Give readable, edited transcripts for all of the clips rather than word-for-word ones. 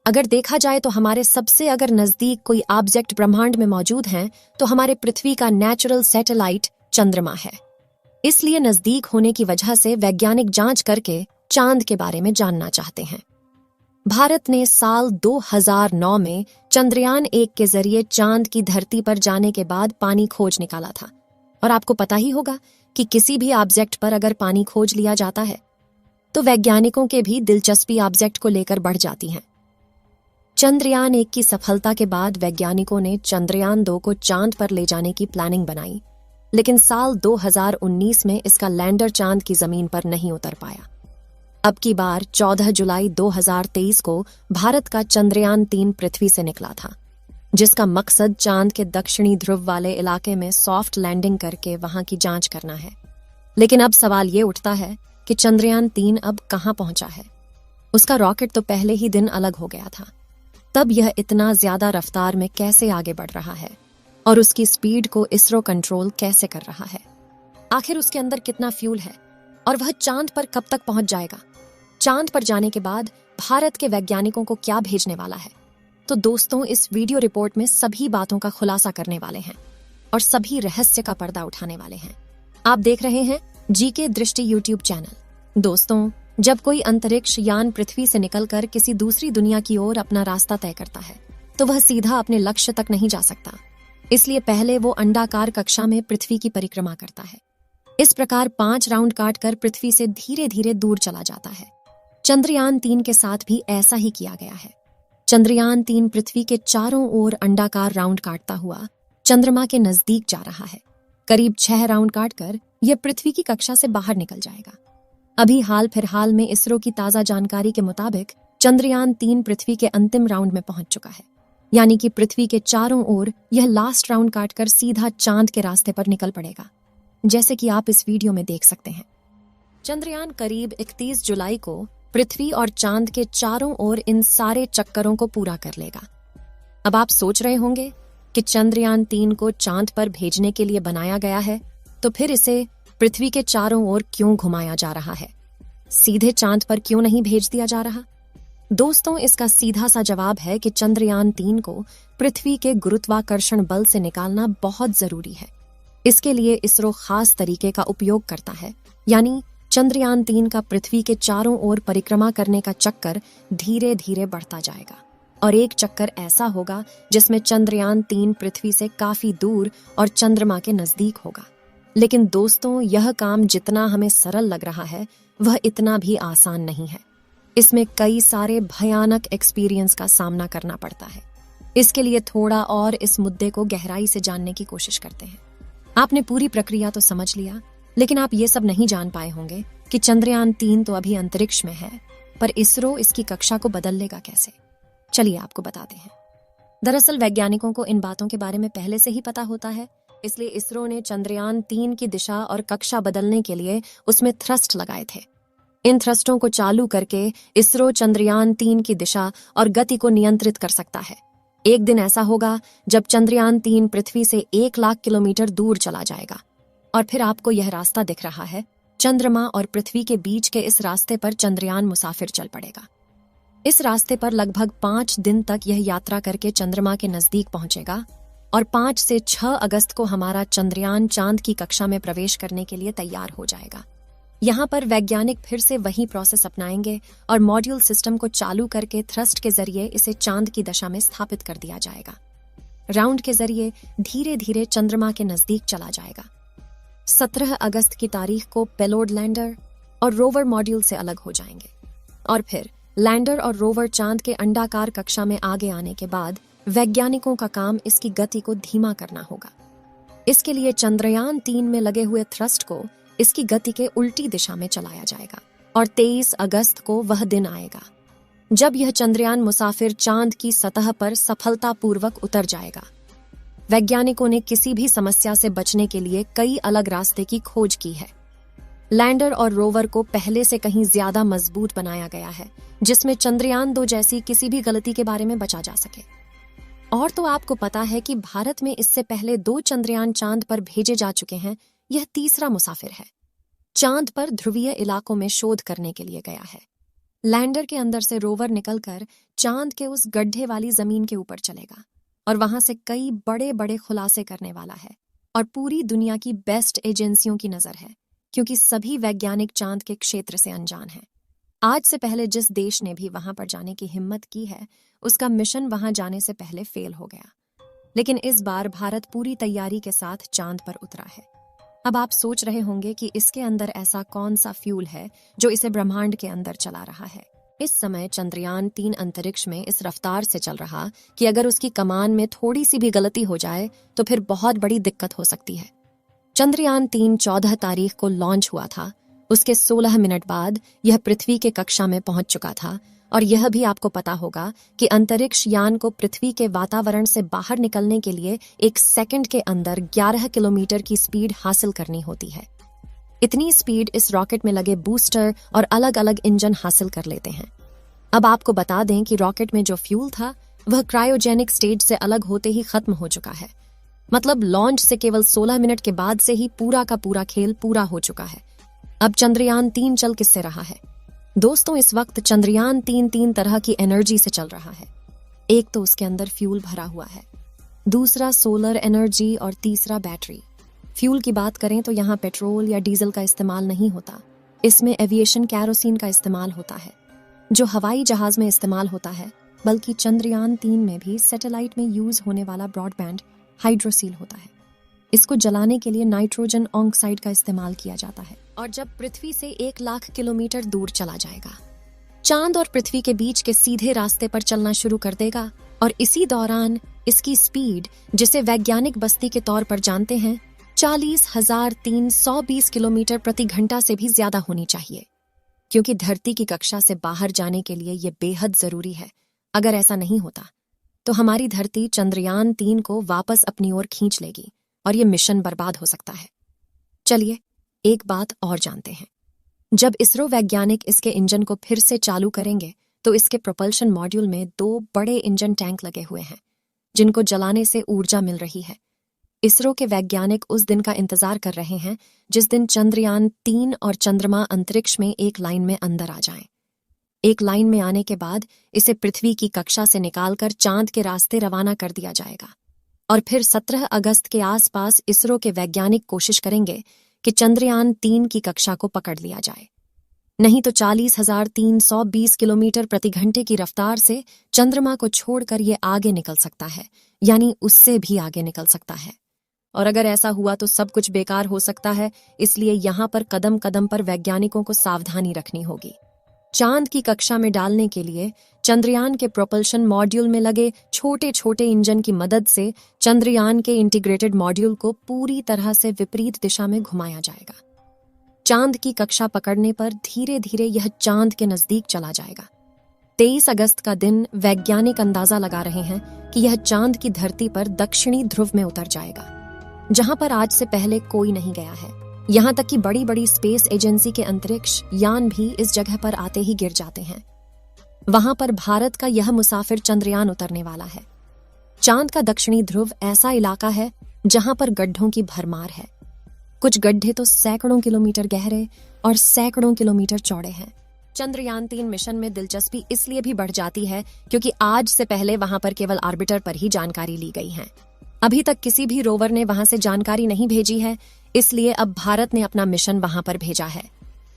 अगर देखा जाए तो हमारे सबसे अगर नजदीक कोई ऑब्जेक्ट ब्रह्मांड में मौजूद हैं तो हमारे पृथ्वी का नेचुरल सैटेलाइट चंद्रमा है। इसलिए नजदीक होने की वजह से वैज्ञानिक जांच करके चांद के बारे में जानना चाहते हैं। भारत ने साल 2009 में चंद्रयान 1 के जरिए चांद की धरती पर जाने के बाद पानी खोज निकाला था। और आपको पता ही होगा कि किसी भी ऑब्जेक्ट पर अगर पानी खोज लिया जाता है तो वैज्ञानिकों के भी दिलचस्पी ऑब्जेक्ट को लेकर बढ़ जाती है। चंद्रयान 1 की सफलता के बाद वैज्ञानिकों ने चंद्रयान 2 को चांद पर ले जाने की प्लानिंग बनाई, लेकिन साल 2019 में इसका लैंडर चांद की जमीन पर नहीं उतर पाया। अब की बार 14 जुलाई 2023 को भारत का चंद्रयान 3 पृथ्वी से निकला था, जिसका मकसद चांद के दक्षिणी ध्रुव वाले इलाके में सॉफ्ट लैंडिंग करके वहां की जांच करना है। लेकिन अब सवाल ये उठता है कि चंद्रयान 3 अब कहां पहुंचा है। उसका रॉकेट तो पहले ही दिन अलग हो गया था, तब यह इतना ज्यादा रफ्तार में कैसे आगे बढ़ रहा है और उसकी स्पीड को इसरो कंट्रोल कैसे कर रहा है। आखिर उसके अंदर कितना फ्यूल है और वह चांद पर कब तक पहुंच जाएगा। चांद पर जाने के बाद भारत के वैज्ञानिकों को क्या भेजने वाला है। तो दोस्तों, इस वीडियो रिपोर्ट में सभी बातों का खुलासा करने वाले हैं और सभी रहस्य का पर्दा उठाने वाले हैं। आप देख रहे हैं जीके दृष्टि यूट्यूब चैनल। दोस्तों, जब कोई अंतरिक्ष यान पृथ्वी से निकलकर किसी दूसरी दुनिया की ओर अपना रास्ता तय करता है तो वह सीधा अपने लक्ष्य तक नहीं जा सकता। इसलिए पहले वो अंडाकार कक्षा में पृथ्वी की परिक्रमा करता है। इस प्रकार 5 राउंड काटकर पृथ्वी से धीरे धीरे दूर चला जाता है। चंद्रयान 3 के साथ भी ऐसा ही किया गया है। चंद्रयान 3 पृथ्वी के चारों ओर अंडाकार राउंड काटता हुआ चंद्रमा के नजदीक जा रहा है। करीब 6 राउंड काटकर यह पृथ्वी की कक्षा से बाहर निकल जाएगा। अभी हाल फिलहाल में इसरो की ताजा जानकारी के मुताबिक चंद्रयान 3 पृथ्वी के अंतिम राउंड में पहुंच चुका है, यानी कि पृथ्वी के चारों ओर यह लास्ट राउंड काटकर सीधा चांद के रास्ते पर निकल पड़ेगा, जैसे कि आप इस वीडियो में देख सकते हैं। चंद्रयान करीब 31 जुलाई को पृथ्वी और चांद के चारों ओर इन सारे चक्करों को पूरा कर लेगा। अब आप सोच रहे होंगे कि चंद्रयान 3 को चांद पर भेजने के लिए बनाया गया है, तो फिर इसे पृथ्वी के चारों ओर क्यों घुमाया जा रहा है, सीधे चांद पर क्यों नहीं भेज दिया जा रहा। दोस्तों, इसका सीधा सा जवाब है कि चंद्रयान 3 को पृथ्वी के गुरुत्वाकर्षण बल से निकालना बहुत जरूरी है। इसके लिए इसरो खास तरीके का उपयोग करता है, यानी चंद्रयान 3 का पृथ्वी के चारों ओर परिक्रमा करने का चक्कर धीरे धीरे बढ़ता जाएगा और एक चक्कर ऐसा होगा जिसमें चंद्रयान 3 पृथ्वी से काफी दूर और चंद्रमा के नजदीक होगा। लेकिन दोस्तों, यह काम जितना हमें सरल लग रहा है वह इतना भी आसान नहीं है। इसमें कई सारे भयानक एक्सपीरियंस का सामना करना पड़ता है। इसके लिए थोड़ा और इस मुद्दे को गहराई से जानने की कोशिश करते हैं। आपने पूरी प्रक्रिया तो समझ लिया, लेकिन आप ये सब नहीं जान पाए होंगे कि चंद्रयान 3 तो अभी अंतरिक्ष में है, पर इसरो इसकी कक्षा को बदल लेगा कैसे। चलिए आपको बताते हैं। दरअसल वैज्ञानिकों को इन बातों के बारे में पहले से ही पता होता है, इसलिए इसरो ने चंद्रयान 3 की दिशा और कक्षा बदलने के लिए उसमें थ्रस्ट लगाए थे। इन थ्रस्टों को चालू करके इसरो चंद्रयान 3 की दिशा और गति को नियंत्रित कर सकता है। एक दिन ऐसा होगा जब चंद्रयान 3 पृथ्वी से 1 लाख किलोमीटर दूर चला जाएगा और फिर आपको यह रास्ता दिख रहा है। चंद्रमा और पृथ्वी के बीच के इस रास्ते पर चंद्रयान मुसाफिर चल पड़ेगा। इस रास्ते पर लगभग 5 दिन तक यह यात्रा करके चंद्रमा के नजदीक पहुंचेगा और 5 से 6 अगस्त को हमारा चंद्रयान चांद की कक्षा में प्रवेश करने के लिए तैयार हो जाएगा। यहाँ पर वैज्ञानिक फिर से वही प्रोसेस अपनाएंगे और मॉड्यूल सिस्टम को चालू करके थ्रस्ट के जरिए इसे चांद की दशा में स्थापित कर दिया जाएगा। राउंड के जरिए धीरे धीरे चंद्रमा के नजदीक चला जाएगा। 17 अगस्त की तारीख को पेलोड लैंडर और रोवर मॉड्यूल से अलग हो जाएंगे और फिर लैंडर और रोवर चांद के अंडाकार कक्षा में आगे आने के बाद वैज्ञानिकों का काम इसकी गति को धीमा करना होगा। इसके लिए चंद्रयान 3 में लगे हुए थ्रस्ट को इसकी गति के उल्टी दिशा में चलाया जाएगा और 23 अगस्त को वह दिन आएगा जब यह चंद्रयान मुसाफिर चांद की सतह पर सफलतापूर्वक उतर जाएगा। वैज्ञानिकों ने किसी भी समस्या से बचने के लिए कई अलग रास्ते की खोज की है। लैंडर और रोवर को पहले से कहीं ज्यादा मजबूत बनाया गया है, जिसमें चंद्रयान 2 जैसी किसी भी गलती के बारे में बचा जा सके। और तो आपको पता है कि भारत में इससे पहले 2 चंद्रयान चांद पर भेजे जा चुके हैं। यह तीसरा मुसाफिर है। चांद पर ध्रुवीय इलाकों में शोध करने के लिए गया है। लैंडर के अंदर से रोवर निकलकर चांद के उस गड्ढे वाली जमीन के ऊपर चलेगा और वहां से कई बड़े बड़े खुलासे करने वाला है। और पूरी दुनिया की बेस्ट एजेंसियों की नजर है, क्योंकि सभी वैज्ञानिक चांद के क्षेत्र से अनजान हैं। आज से पहले जिस देश ने भी वहां पर जाने की हिम्मत की है, उसका मिशन वहां जाने से पहले फेल हो गया। लेकिन इस बार भारत पूरी तैयारी के साथ चांद पर उतरा है। अब आप सोच रहे होंगे कि इसके अंदर ऐसा कौन सा फ्यूल है जो इसे ब्रह्मांड के अंदर चला रहा है। इस समय चंद्रयान 3 अंतरिक्ष में इस रफ्तार से चल रहा कि अगर उसकी कमान में थोड़ी सी भी गलती हो जाए तो फिर बहुत बड़ी दिक्कत हो सकती है। चंद्रयान 3 14 तारीख को लॉन्च हुआ था। उसके 16 मिनट बाद यह पृथ्वी के कक्षा में पहुंच चुका था। और यह भी आपको पता होगा कि अंतरिक्ष यान को पृथ्वी के वातावरण से बाहर निकलने के लिए 1 सेकंड के अंदर 11 किलोमीटर की स्पीड हासिल करनी होती है। इतनी स्पीड इस रॉकेट में लगे बूस्टर और अलग अलग इंजन हासिल कर लेते हैं। अब आपको बता दें कि रॉकेट में जो फ्यूल था वह क्रायोजेनिक स्टेज से अलग होते ही खत्म हो चुका है। मतलब लॉन्च से केवल 16 मिनट के बाद से ही पूरा का पूरा खेल पूरा हो चुका है। अब चंद्रयान 3 चल किससे रहा है? दोस्तों, इस वक्त चंद्रयान 3 तरह की एनर्जी से चल रहा है। एक तो उसके अंदर फ्यूल भरा हुआ है, दूसरा सोलर एनर्जी और तीसरा बैटरी। फ्यूल की बात करें तो यहाँ पेट्रोल या डीजल का इस्तेमाल नहीं होता। इसमें एविएशन कैरोसिन का इस्तेमाल होता है, जो हवाई जहाज में इस्तेमाल होता है। बल्कि चंद्रयान 3 में भी सैटेलाइट में यूज होने वाला ब्रॉडबैंड हाइड्रोसील होता है। इसको जलाने के लिए नाइट्रोजन ऑक्साइड का इस्तेमाल किया जाता है। और जब पृथ्वी से 1 लाख किलोमीटर दूर चला जाएगा, चांद और पृथ्वी के बीच के सीधे रास्ते पर चलना शुरू कर देगा। और इसी दौरान इसकी स्पीड, जिसे वैज्ञानिक बस्ती के तौर पर जानते हैं, 40,320 किलोमीटर प्रति घंटा से भी ज्यादा होनी चाहिए। क्योंकि धरती की कक्षा से बाहर जाने के लिए यह बेहद जरूरी है। अगर ऐसा नहीं होता तो हमारी धरती चंद्रयान 3 को वापस अपनी ओर खींच लेगी और यह मिशन बर्बाद हो सकता है। चलिए एक बात और जानते हैं। जब इसरो वैज्ञानिक इसके इंजन को फिर से चालू करेंगे तो इसके प्रोपल्शन मॉड्यूल में 2 बड़े इंजन टैंक लगे हुए हैं, जिनको जलाने से ऊर्जा मिल रही है। इसरो के वैज्ञानिक उस दिन का इंतजार कर रहे हैं जिस दिन चंद्रयान 3 और चंद्रमा अंतरिक्ष में एक लाइन में अंदर आ जाएं। एक लाइन में आने के बाद इसे पृथ्वी की कक्षा से निकालकर चांद के रास्ते रवाना कर दिया जाएगा। और फिर 17 अगस्त के आसपास इसरो के वैज्ञानिक कोशिश करेंगे कि चंद्रयान 3 की कक्षा को पकड़ लिया जाए। नहीं तो 40,320 किलोमीटर प्रति घंटे की रफ्तार से चंद्रमा को छोड़कर ये आगे निकल सकता है, यानी उससे भी आगे निकल सकता है। और अगर ऐसा हुआ तो सब कुछ बेकार हो सकता है। इसलिए यहाँ पर कदम कदम पर वैज्ञानिकों को सावधानी रखनी होगी। चांद की कक्षा में डालने के लिए चंद्रयान के प्रोपल्शन मॉड्यूल में लगे छोटे छोटे इंजन की मदद से चंद्रयान के इंटीग्रेटेड मॉड्यूल को पूरी तरह से विपरीत दिशा में घुमाया जाएगा। चांद की कक्षा पकड़ने पर धीरे धीरे यह चांद के नजदीक चला जाएगा। 23 अगस्त का दिन वैज्ञानिक अंदाजा लगा रहे हैं कि यह चांद की धरती पर दक्षिणी ध्रुव में उतर जाएगा, जहां पर आज से पहले कोई नहीं गया है। यहां तक कि बड़ी बड़ी स्पेस एजेंसी के अंतरिक्ष यान भी इस जगह पर आते ही गिर जाते हैं। वहां पर भारत का यह मुसाफिर चंद्रयान उतरने वाला है। चांद का दक्षिणी ध्रुव ऐसा इलाका है जहां पर गड्ढों की भरमार है। कुछ गड्ढे तो सैकड़ों किलोमीटर गहरे और सैकड़ों किलोमीटर चौड़े हैं। चंद्रयान 3 मिशन में दिलचस्पी इसलिए भी बढ़ जाती है क्योंकि आज से पहले वहां पर केवल ऑर्बिटर पर ही जानकारी ली गई है। अभी तक किसी भी रोवर ने वहां से जानकारी नहीं भेजी है, इसलिए अब भारत ने अपना मिशन वहां पर भेजा है।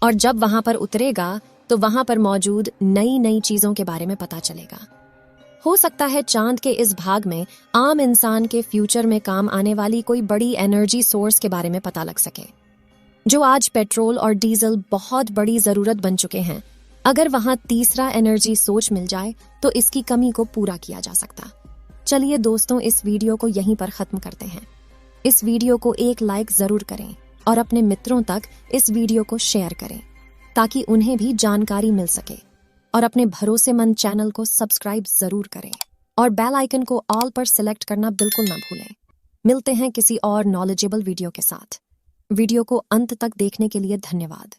और जब वहां पर उतरेगा तो वहां पर मौजूद नई नई चीजों के बारे में पता चलेगा। हो सकता है चांद के इस भाग में आम इंसान के फ्यूचर में काम आने वाली कोई बड़ी एनर्जी सोर्स के बारे में पता लग सके, जो आज पेट्रोल और डीजल बहुत बड़ी जरूरत बन चुके हैं। अगर वहां तीसरा एनर्जी सोर्स मिल जाए तो इसकी कमी को पूरा किया जा सकता। चलिए दोस्तों, इस वीडियो को यहीं पर खत्म करते हैं। इस वीडियो को एक लाइक जरूर करें और अपने मित्रों तक इस वीडियो को शेयर करें ताकि उन्हें भी जानकारी मिल सके। और अपने भरोसेमंद चैनल को सब्सक्राइब जरूर करें और बेल आइकन को ऑल पर सिलेक्ट करना बिल्कुल ना भूलें। मिलते हैं किसी और नॉलेजेबल वीडियो के साथ। वीडियो को अंत तक देखने के लिए धन्यवाद।